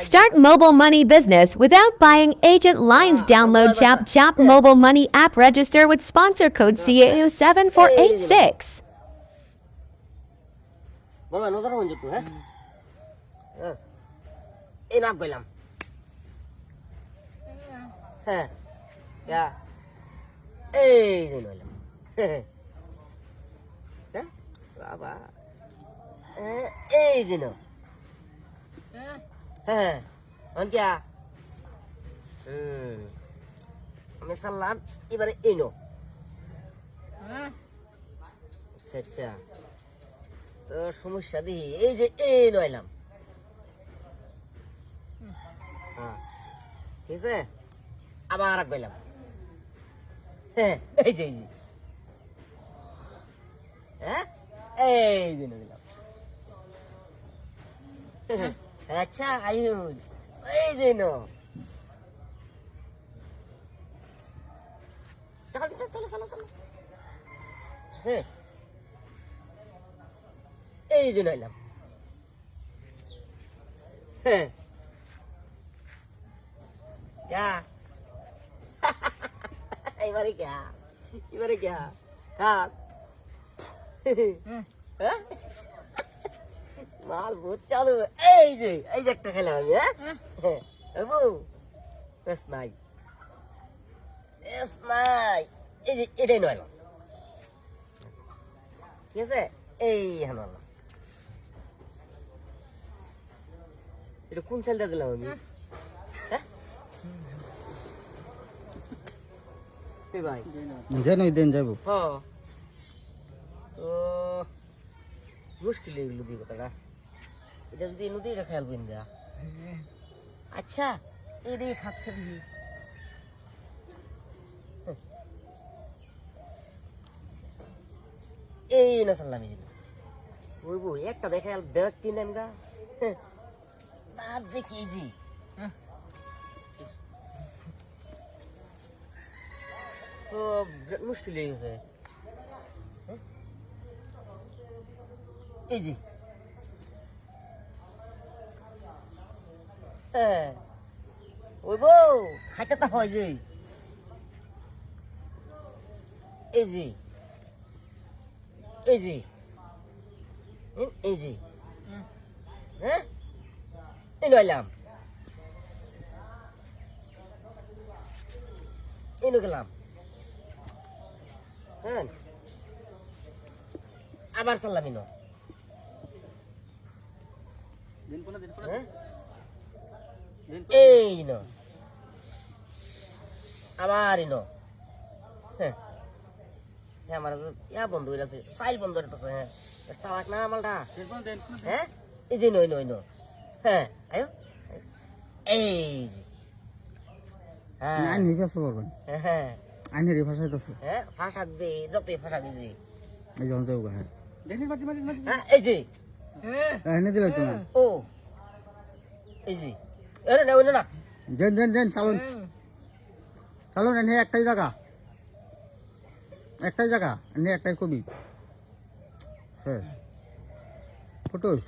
Start mobile money business without buying agent lines. Download Chap mobile money app. Register with sponsor code CAU7486. বাবা নজর হন যেত হ্যাঁ এই নাম কইলাম হ্যাঁ ইয়া এই যে নইলাম হ্যাঁ বাবা এই যে নো হ্যাঁ অন কিয়া আমি সালাম এবারে এই নো আচ্ছা আচ্ছা তো সমস্যা দিই এই যে এই নইলাম হ্যাঁ ঠিক আছে আবার আর কইলাম হ্যাঁ এই যে হ্যাঁ এই যে নইলাম আচ্ছা আয়ুন এই যে নো চলো চলো চলো চলো হ্যাঁ এই যে নইলাম হ্যাঁ क्या এবারে क्या এবারে क्या हाँ মাল বহুত চালু এই যে একটা খেলাম আমি হ্যাঁ বাবু বেশ নাই এই যে এটাই নইলাম ঠিক আছে এই হানালাম এটা কোন সাইডটা দিলাম আমি হ্যাঁ ভাই জানো দিন যাবো হ্যাঁ তো মুশকিল এগুলো দিয়ে কথাটা এটা যদি নদীটা খেয়াল করেন দেয়া আচ্ছা এটাই খাচ্ছে দিদি এই না সাল্লাম এই ওই বই একটা দেখে ব্যাগ কিনেন গা বাদ যে কেজি তো মুশকিল হয়ে গেছে এই জি হ্যাঁ ওই বউ খাইতে তা হয় যে এই জি এই জি এই জি হ্যাঁ এই নইলাম এই গেলাম হ্যাঁ আবার চাললাম ইনো এই নো আবার ইনো হ্যাঁ আমার ইয়া বন্ধু আছে সাইল বন্ধু আছে হ্যাঁ চালাক না মালটা হ্যাঁ এই যে নই নই নো হ্যাঁ আয়ো এই যে হ্যাঁ আইন হিফাস করবেন হ্যাঁ আইনের ভাষায় তো হ্যাঁ ফাঁসাক দে যতই ফাঁসাক দিছি এই জন যাবো হ্যাঁ হ্যাঁ এই যে এনে দিলে তো না ও এই যে আরে না ওই না জেন জেন জেন চালুন চালুন এনে একটাই জায়গা এনে একটাই কবি শেষ ফটোস